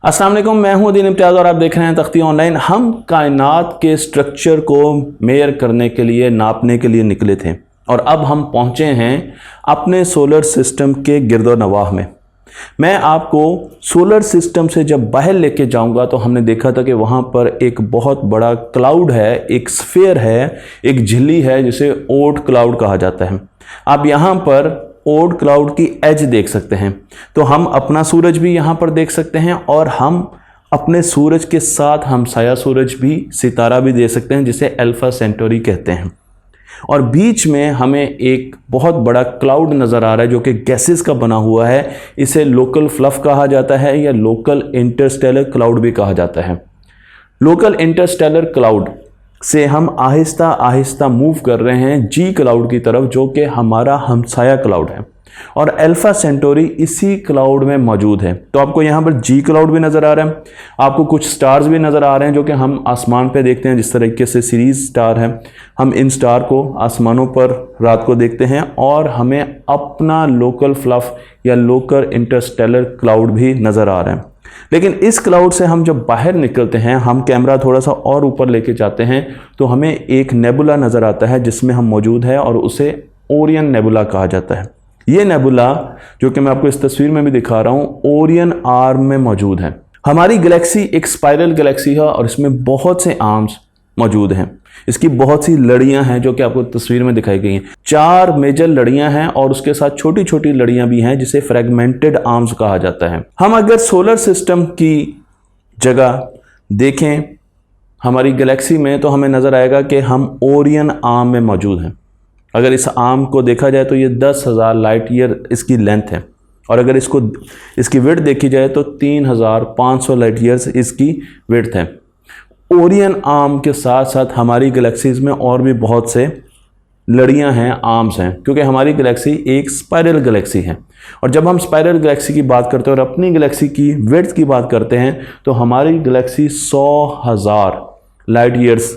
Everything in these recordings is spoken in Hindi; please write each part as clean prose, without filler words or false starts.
अस्सलाम वालेकुम, मैं हूं दीन इम्तियाज़ और आप देख रहे हैं तख्ती ऑनलाइन। हम कायनात के स्ट्रक्चर को मेयर करने के लिए, नापने के लिए निकले थे और अब हम पहुंचे हैं अपने सोलर सिस्टम के गिरदोनवाह में। मैं आपको सोलर सिस्टम से जब बाहर लेके जाऊंगा तो हमने देखा था कि वहां पर एक बहुत बड़ा क्लाउड है, एक स्फीयर है, एक झिल्ली है जिसे ओर्ट क्लाउड कहा जाता है। आप यहां पर ओर्ट क्लाउड की एज देख सकते हैं। तो हम अपना सूरज भी यहाँ पर देख सकते हैं और हम अपने सूरज के साथ हमसाया सूरज भी, सितारा भी दे सकते हैं जिसे अल्फा सेंटोरी कहते हैं। और बीच में हमें एक बहुत बड़ा क्लाउड नज़र आ रहा है जो कि गैसेस का बना हुआ है। इसे लोकल फ्लफ कहा जाता है या लोकल इंटरस्टेलर क्लाउड भी कहा जाता है। लोकल इंटरस्टेलर क्लाउड से हम आहिस्ता आहिस्ता मूव कर रहे हैं जी क्लाउड की तरफ, जो कि हमारा हमसाया क्लाउड है और अल्फा सेंटोरी इसी क्लाउड में मौजूद है। तो आपको यहाँ पर जी क्लाउड भी नज़र आ रहा है, आपको कुछ स्टार्स भी नज़र आ रहे हैं जो कि हम आसमान पे देखते हैं। जिस तरीके से सीरीज स्टार है, हम इन स्टार को आसमानों पर रात को देखते हैं और हमें अपना लोकल फ्लफ या लोकल इंटरस्टेलर क्लाउड भी नज़र आ रहा है। लेकिन इस क्लाउड से हम जब बाहर निकलते हैं, हम कैमरा थोड़ा सा और ऊपर लेके जाते हैं तो हमें एक नेबुला नज़र आता है जिसमें हम मौजूद है और उसे ओरियन नेबुला कहा जाता है। ये नेबुला, जो कि मैं आपको इस तस्वीर में भी दिखा रहा हूँ, ओरियन आर्म में मौजूद है। हमारी गैलेक्सी एक स्पाइरल गैलेक्सी है और इसमें बहुत से आर्म्स मौजूद हैं। इसकी बहुत सी लड़ियां हैं जो कि आपको तस्वीर में दिखाई गई हैं। 4 मेजर लड़ियां हैं और उसके साथ छोटी छोटी लड़ियां भी हैं जिसे फ्रेगमेंटेड आर्म्स कहा जाता है। हम अगर सोलर सिस्टम की जगह देखें हमारी गैलेक्सी में तो हमें नज़र आएगा कि हम ओरियन आर्म में मौजूद हैं। अगर इस आर्म को देखा जाए तो ये 10,000 लाइट ईयर इसकी लेंथ है और अगर इसकी विड्थ देखी जाए तो 3,500 लाइट ईयर्स इसकी विड्थ है। ओरियन आर्म के साथ साथ हमारी गैलेक्सीज में और भी बहुत से लड़ियां हैं, आर्म्स हैं, क्योंकि हमारी गैलेक्सी एक स्पाइरल गैलेक्सी है। और जब हम स्पाइरल गैलेक्सी की बात करते हैं और अपनी गैलेक्सी की विड्थ की बात करते हैं तो हमारी गैलेक्सी 100,000 लाइट ईयर्स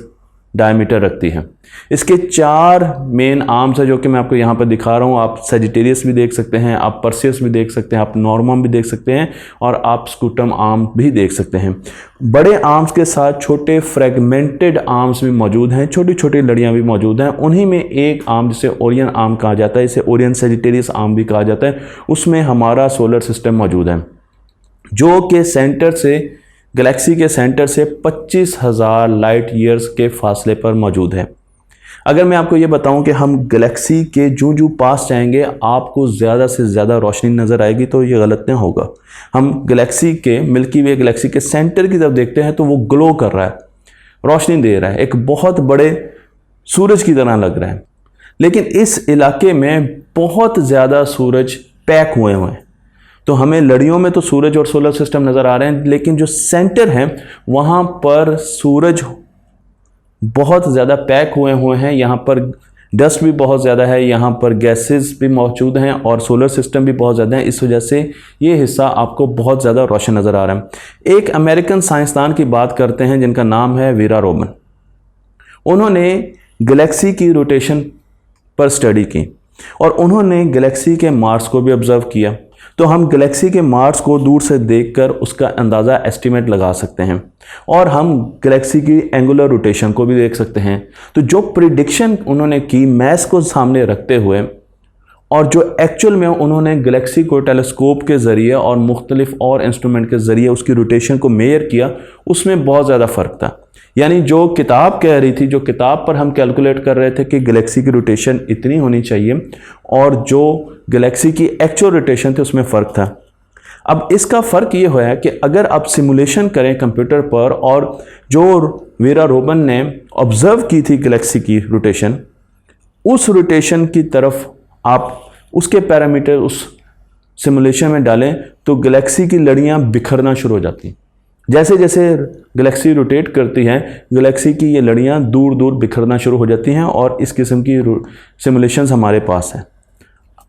डायमीटर रखती है। इसके 4 मेन आर्म्स है जो कि मैं आपको यहाँ पर दिखा रहा हूँ। आप सेजिटेरियस भी देख सकते हैं, आप परसियस भी देख सकते हैं, आप नॉर्मम भी देख सकते हैं और आप स्कूटम आर्म भी देख सकते हैं। बड़े आर्म्स के साथ छोटे फ्रेगमेंटेड आर्म्स भी मौजूद हैं, छोटी छोटी लड़ियाँ भी मौजूद हैं। उन्हीं में एक आर्म जिसे ओरियन आर्म कहा जाता है, इसे ओरियन सेजिटेरियस आर्म भी कहा जाता है, उसमें हमारा सोलर सिस्टम मौजूद है जो कि सेंटर से, गैलेक्सी के सेंटर से 25,000 लाइट ईयर्स के फासले पर मौजूद है। अगर मैं आपको ये बताऊं कि हम गैलेक्सी के जो पास जाएंगे आपको ज़्यादा से ज़्यादा रोशनी नज़र आएगी तो ये गलत नहीं होगा। हम गैलेक्सी के, मिल्की वे गैलेक्सी के सेंटर की तरफ देखते हैं तो वो ग्लो कर रहा है, रोशनी दे रहा है, एक बहुत बड़े सूरज की तरह लग रहा है। लेकिन इस इलाके में बहुत ज़्यादा सूरज पैक हुए हैं। तो हमें लड़ियों में तो सूरज और सोलर सिस्टम नज़र आ रहे हैं, लेकिन जो सेंटर है वहाँ पर सूरज बहुत ज़्यादा पैक हुए हैं। यहाँ पर डस्ट भी बहुत ज़्यादा है, यहाँ पर गैसेस भी मौजूद हैं और सोलर सिस्टम भी बहुत ज़्यादा है। इस वजह से ये हिस्सा आपको बहुत ज़्यादा रोशन नज़र आ रहा है। एक अमेरिकन साइंसदान की बात करते हैं जिनका नाम है वीरा रोबन। उन्होंने गैलेक्सी की रोटेशन पर स्टडी की और उन्होंने गैलेक्सी के मार्स को भी ऑब्जर्व किया। तो हम गैलेक्सी के मार्स को दूर से देखकर उसका अंदाज़ा एस्टिमेट लगा सकते हैं और हम गैलेक्सी की एंगुलर रोटेशन को भी देख सकते हैं। तो जो प्रिडिक्शन उन्होंने की मैथ्स को सामने रखते हुए और जो एक्चुअल में उन्होंने गैलेक्सी को टेलीस्कोप के ज़रिए और मुख्तलिफ और इंस्ट्रूमेंट के ज़रिए उसकी रोटेशन को मेयर किया, उसमें बहुत ज़्यादा फ़र्क था। यानी जो किताब कह रही थी, जो किताब पर हम कैलकुलेट कर रहे थे कि गैलेक्सी की रोटेशन इतनी होनी चाहिए और जो गैलेक्सी की एक्चुअल रोटेशन थी उसमें फ़र्क था। अब इसका फ़र्क ये हुआ है कि अगर आप सिमुलेशन करें कंप्यूटर पर और जो वीरा रोबन ने ऑब्ज़र्व की थी गैलेक्सी की रोटेशन, उस रोटेशन की तरफ आप उसके पैरामीटर उस सिमुलेशन में डालें तो गैलेक्सी की लड़ियाँ बिखरना शुरू हो जाती। जैसे जैसे गैलेक्सी रोटेट करती है, गैलेक्सी की ये लड़ियाँ दूर दूर बिखरना शुरू हो जाती हैं और इस किस्म की सिमुलेशंस हमारे पास हैं।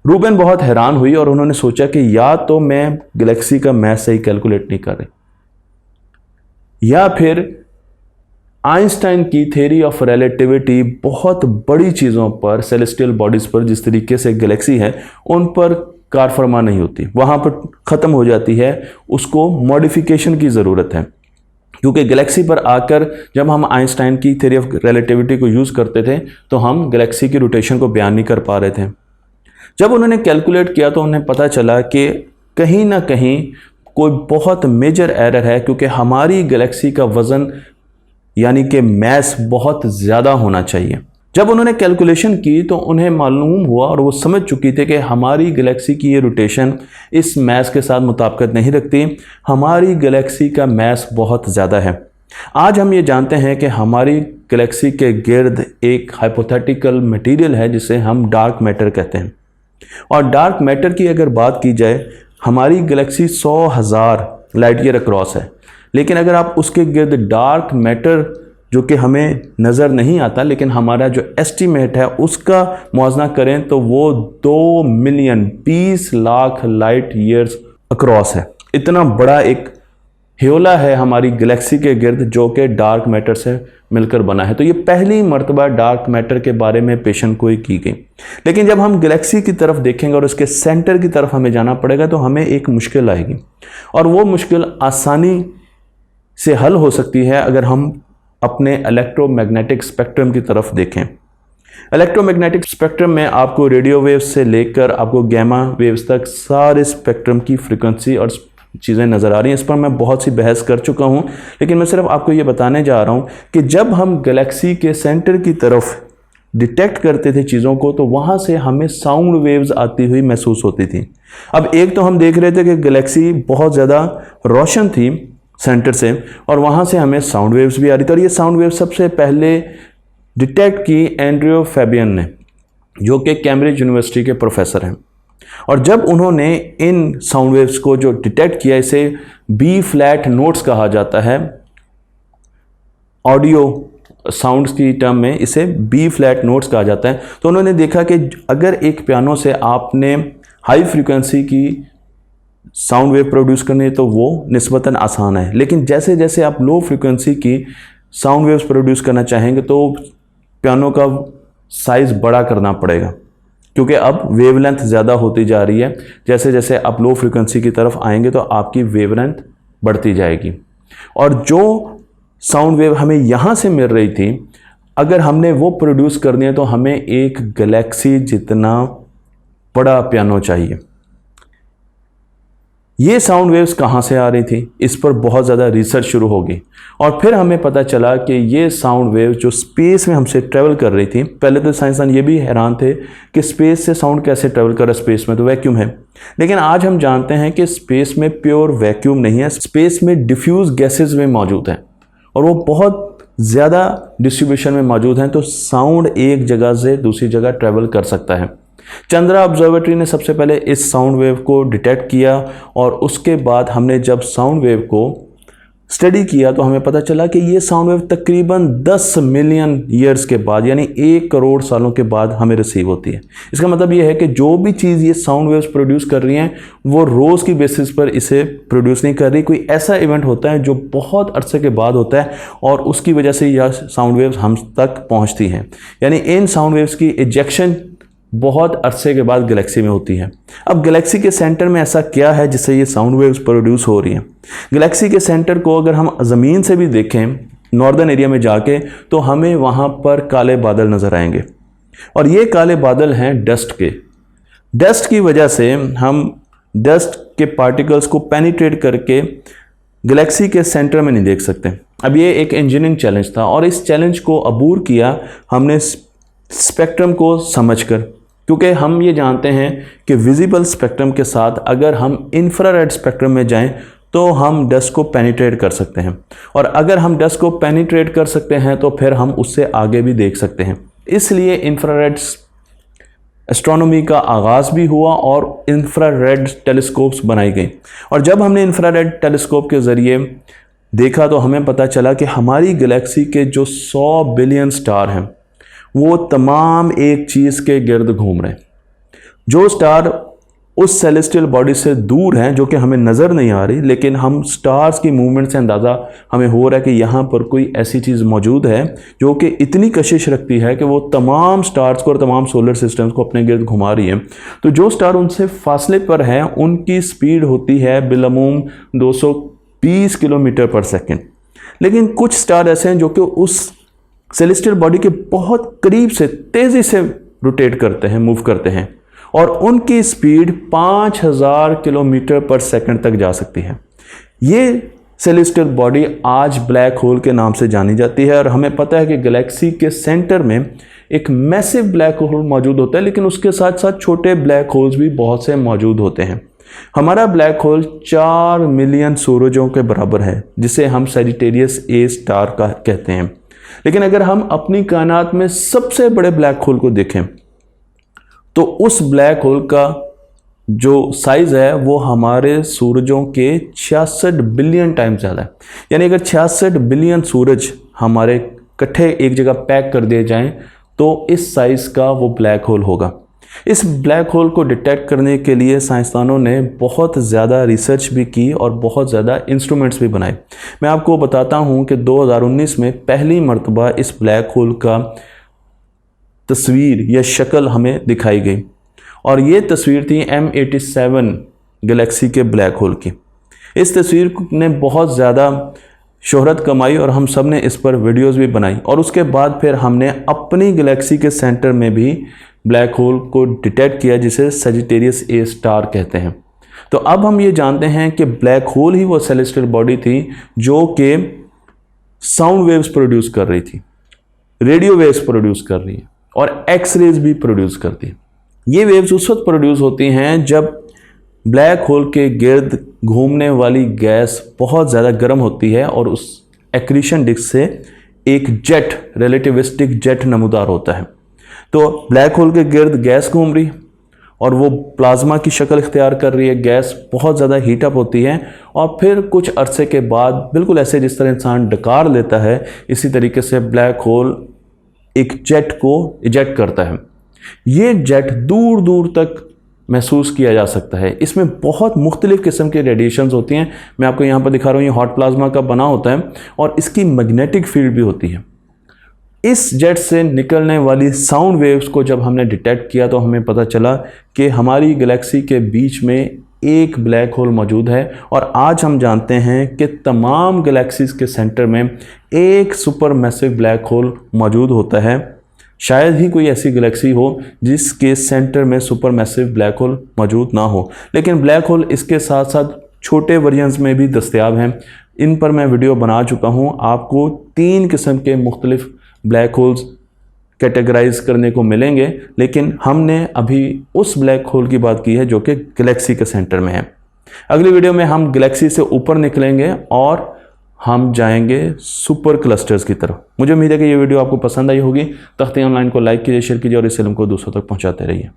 रूबन बहुत हैरान हुई और उन्होंने सोचा कि या तो मैं गैलेक्सी का मैथ सही कैलकुलेट नहीं कर रही या फिर आइंस्टाइन की थ्योरी ऑफ रिलेटिविटी बहुत बड़ी चीज़ों पर, सेलेस्टियल बॉडीज़ पर, जिस तरीके से गैलेक्सी है उन पर कार फरमा नहीं होती, वहाँ पर ख़त्म हो जाती है, उसको मॉडिफिकेशन की ज़रूरत है। क्योंकि गैलेक्सी पर आकर जब हम आइंस्टाइन की थ्योरी ऑफ रिलेटिविटी को यूज़ करते थे तो हम गैलेक्सी की रोटेशन को बयान नहीं कर पा रहे थे। जब उन्होंने कैलकुलेट किया तो उन्हें पता चला कि कहीं ना कहीं कोई बहुत मेजर एरर है, क्योंकि हमारी गैलेक्सी का वज़न यानी कि मैस बहुत ज़्यादा होना चाहिए। जब उन्होंने कैलकुलेशन की तो उन्हें मालूम हुआ और वो समझ चुकी थे कि हमारी गैलेक्सी की ये रोटेशन इस मैस के साथ मुताबिकत नहीं रखती, हमारी गैलेक्सी का मैस बहुत ज़्यादा है। आज हम ये जानते हैं कि हमारी गैलेक्सी के गिर्द एक हाइपोथेटिकल मटेरियल है जिसे हम डार्क मैटर कहते हैं। और डार्क मैटर की अगर बात की जाए, हमारी गैलेक्सी 100,000 लाइट ईयर अक्रॉस है, लेकिन अगर आप उसके गिर्द डार्क मैटर जो कि हमें नज़र नहीं आता लेकिन हमारा जो एस्टीमेट है उसका मुआवजा करें तो वो 2 million 20 lakh light years across है। इतना बड़ा एक ह्योला है हमारी गैलेक्सी के गिर्द जो कि डार्क मैटर से मिलकर बना है। तो ये पहली मर्तबा डार्क मैटर के बारे में पेशन गोई की गई। लेकिन जब हम गैलेक्सी की तरफ देखेंगे और उसके सेंटर की तरफ हमें जाना पड़ेगा तो हमें एक मुश्किल आएगी, और वो मुश्किल आसानी से हल हो सकती है अगर हम अपने इलेक्ट्रोमैग्नेटिक स्पेक्ट्रम की तरफ देखें। इलेक्ट्रोमैग्नेटिक स्पेक्ट्रम में आपको रेडियो वेव्स से लेकर आपको गैमा वेव्स तक सारे स्पेक्ट्रम की फ्रीक्वेंसी और चीज़ें नज़र आ रही हैं। इस पर मैं बहुत सी बहस कर चुका हूं, लेकिन मैं सिर्फ आपको ये बताने जा रहा हूं कि जब हम गैलेक्सी के सेंटर की तरफ डिटेक्ट करते थे चीज़ों को तो वहाँ से हमें साउंड वेव्स आती हुई महसूस होती थी। अब एक तो हम देख रहे थे कि गैलेक्सी बहुत ज़्यादा रोशन थी सेंटर से, और वहाँ से हमें साउंड वेव्स भी आ रही थी। और ये साउंड वेव्स सबसे पहले डिटेक्ट की एंड्रयू फैबियन ने, जो कि कैम्ब्रिज यूनिवर्सिटी के प्रोफेसर हैं। और जब उन्होंने इन साउंड वेव्स को जो डिटेक्ट किया, इसे बी फ्लैट नोट्स कहा जाता है, ऑडियो साउंड्स की टर्म में इसे बी फ्लैट नोट्स कहा जाता है। तो उन्होंने देखा कि अगर एक पियानो से आपने हाई फ्रीक्वेंसी की साउंड वेव प्रोड्यूस करनी है तो वो निस्बतन आसान है, लेकिन जैसे जैसे आप लो फ्रीक्वेंसी की साउंड वेव्स प्रोड्यूस करना चाहेंगे तो पियानो का साइज़ बड़ा करना पड़ेगा, क्योंकि अब वेवलेंथ ज़्यादा होती जा रही है। जैसे जैसे आप लो फ्रीक्वेंसी की तरफ आएंगे तो आपकी वेवलेंथ बढ़ती जाएगी, और जो साउंड वेव हमें यहाँ से मिल रही थी अगर हमने वो प्रोड्यूस करनी है तो हमें एक गैलेक्सी जितना बड़ा पियानो चाहिए। ये साउंड वेव्स कहाँ से आ रही थी, इस पर बहुत ज़्यादा रिसर्च शुरू होगी, और फिर हमें पता चला कि ये साउंड वेव जो स्पेस में हमसे ट्रैवल कर रही थी। पहले तो साइंसदान ये भी हैरान थे कि स्पेस से साउंड कैसे ट्रैवल कर रहा है, स्पेस में तो वैक्यूम है। लेकिन आज हम जानते हैं कि स्पेस में प्योर वैक्यूम नहीं है, स्पेस में डिफ्यूज़ गैसेज में मौजूद हैं, और वो बहुत ज़्यादा डिस्ट्रीब्यूशन में मौजूद हैं, तो साउंड एक जगह से दूसरी जगह ट्रैवल कर सकता है। चंद्रा ऑब्जर्वेटरी ने सबसे पहले इस साउंड वेव को डिटेक्ट किया, और उसके बाद हमने जब साउंड वेव को स्टडी किया तो हमें पता चला कि ये साउंड वेव तकरीबन 10 मिलियन ईयर्स के बाद, यानी 1 करोड़ सालों के बाद हमें रिसीव होती है। इसका मतलब ये है कि जो भी चीज़ ये साउंड वेव्स प्रोड्यूस कर रही हैं वो रोज़ की बेसिस पर इसे प्रोड्यूस नहीं कर रही। कोई ऐसा इवेंट होता है जो बहुत अरसे के बाद होता है और उसकी वजह से यह साउंड वेव्स हम तक पहुँचती हैं। यानी इन साउंड वेव्स की इजेक्शन बहुत अरसे के बाद गैलेक्सी में होती है। अब गैलेक्सी के सेंटर में ऐसा क्या है जिससे ये साउंड वेव्स प्रोड्यूस हो रही हैं? गैलेक्सी के सेंटर को अगर हम ज़मीन से भी देखें नॉर्दर्न एरिया में जाके, तो हमें वहाँ पर काले बादल नज़र आएंगे, और ये काले बादल हैं डस्ट के। डस्ट की वजह से हम डस्ट के पार्टिकल्स को पेनिट्रेट करके गैलेक्सी के सेंटर में नहीं देख सकते। अब ये एक इंजीनियरिंग चैलेंज था, और इस चैलेंज को अबूर किया हमने स्पेक्ट्रम को समझकर, क्योंकि हम ये जानते हैं कि विजिबल स्पेक्ट्रम के साथ अगर हम इंफ्रारेड स्पेक्ट्रम में जाएं तो हम डस्ट को पेनिट्रेट कर सकते हैं, और अगर हम डस्ट को पेनिट्रेट कर सकते हैं तो फिर हम उससे आगे भी देख सकते हैं। इसलिए इंफ्रारेड एस्ट्रोनॉमी का आगाज़ भी हुआ और इंफ्रारेड टेलीस्कोप्स बनाई गई। और जब हमने इंफ्रारेड टेलीस्कोप के ज़रिए देखा तो हमें पता चला कि हमारी गैलेक्सी के जो 100 बिलियन स्टार हैं वो तमाम एक चीज़ के गिर्द घूम रहे हैं। जो स्टार उस सेलेस्टियल बॉडी से दूर हैं जो कि हमें नज़र नहीं आ रही, लेकिन हम स्टार्स की मूवमेंट से अंदाज़ा हमें हो रहा है कि यहाँ पर कोई ऐसी चीज़ मौजूद है जो कि इतनी कशिश रखती है कि वो तमाम स्टार्स को और तमाम सोलर सिस्टम्स को अपने गिर्द घुमा रही है। तो जो स्टार उनसे फासले पर हैं उनकी स्पीड होती है बिलअमूम 220 किलोमीटर पर सेकेंड। लेकिन कुछ स्टार ऐसे हैं जो कि उस सेलेस्टियल बॉडी के बहुत करीब से तेज़ी से रोटेट करते हैं, मूव करते हैं, और उनकी स्पीड 5000 किलोमीटर पर सेकंड तक जा सकती है। ये सेलेस्टियल बॉडी आज ब्लैक होल के नाम से जानी जाती है। और हमें पता है कि गैलेक्सी के सेंटर में एक मैसिव ब्लैक होल मौजूद होता है, लेकिन उसके साथ साथ छोटे ब्लैक होल्स भी बहुत से मौजूद होते हैं। हमारा ब्लैक होल 4 मिलियन सूरजों के बराबर है, जिसे हम सैजिटेरियस ए स्टार का कहते हैं। लेकिन अगर हम अपनी कायनात में सबसे बड़े ब्लैक होल को देखें तो उस ब्लैक होल का जो साइज़ है वो हमारे सूरजों के 66 बिलियन टाइम ज़्यादा है। यानी अगर 66 बिलियन सूरज हमारे इकट्ठे एक जगह पैक कर दिए जाएं तो इस साइज़ का वो ब्लैक होल होगा। इस ब्लैक होल को डिटेक्ट करने के लिए साइंसदानों ने बहुत ज़्यादा रिसर्च भी की और बहुत ज़्यादा इंस्ट्रूमेंट्स भी बनाए। मैं आपको बताता हूँ कि 2019 में पहली मर्तबा इस ब्लैक होल का तस्वीर या शक्ल हमें दिखाई गई, और ये तस्वीर थी M87 गैलेक्सी के ब्लैक होल की। इस तस्वीर ने बहुत ज़्यादा शोहरत कमाई और हम सब ने इस पर वीडियोस भी बनाई, और उसके बाद फिर हमने अपनी गैलेक्सी के सेंटर में भी ब्लैक होल को डिटेक्ट किया, जिसे सैजिटेरियस ए स्टार कहते हैं। तो अब हम ये जानते हैं कि ब्लैक होल ही वो सेलेस्टियल बॉडी थी जो कि साउंड वेव्स प्रोड्यूस कर रही थी, रेडियो वेव्स प्रोड्यूस कर रही है और एक्स-रेज भी प्रोड्यूस करती है। ये वेव्स उस वक्त प्रोड्यूस होती हैं जब ब्लैक होल के गिर्द घूमने वाली गैस बहुत ज़्यादा गर्म होती है और उस एक्रीशन डिस्क से एक जेट, रिलेटिविस्टिक जेट नमूदार होता है। तो ब्लैक होल के गिर्द गैस घूम रही है और वो प्लाज्मा की शक्ल इख्तियार कर रही है। गैस बहुत ज़्यादा हीटअप होती है और फिर कुछ अरसे के बाद, बिल्कुल ऐसे जिस तरह इंसान डकार लेता है, इसी तरीके से ब्लैक होल एक जेट को इजेक्ट करता है। ये जेट दूर दूर तक महसूस किया जा सकता है। इसमें बहुत मुख्तलिफ़ किस्म के रेडिएशंस होती हैं। मैं आपको यहाँ पर दिखा रहा हूँ, ये हॉट प्लाज्मा का बना होता है और इसकी मैग्नेटिक फील्ड भी होती है। इस जेट से निकलने वाली साउंड वेव्स को जब हमने डिटेक्ट किया तो हमें पता चला कि हमारी गैलेक्सी के बीच में एक ब्लैक होल मौजूद है। और आज हम जानते हैं कि तमाम गैलेक्सीज़ के सेंटर में एक सुपर मैसिव ब्लैक होल मौजूद होता है। शायद ही कोई ऐसी गैलेक्सी हो जिसके सेंटर में सुपर मैसिव ब्लैक होल मौजूद ना हो। लेकिन ब्लैक होल इसके साथ साथ छोटे वेरिएंट्स में भी दस्तयाब हैं। इन पर मैं वीडियो बना चुका हूँ। आपको 3 किस्म के मुख्तलिफ ब्लैक होल्स कैटेगराइज करने को मिलेंगे, लेकिन हमने अभी उस ब्लैक होल की बात की है जो कि गैलेक्सी के सेंटर में है। अगली वीडियो में हम गैलेक्सी से ऊपर निकलेंगे और हम जाएंगे सुपर क्लस्टर्स की तरफ। मुझे उम्मीद है कि ये वीडियो आपको पसंद आई होगी। तख्ती ऑनलाइन को लाइक कीजिए, शेयर कीजिए और इस इल्म को दूसरों तक पहुंचाते रहिए।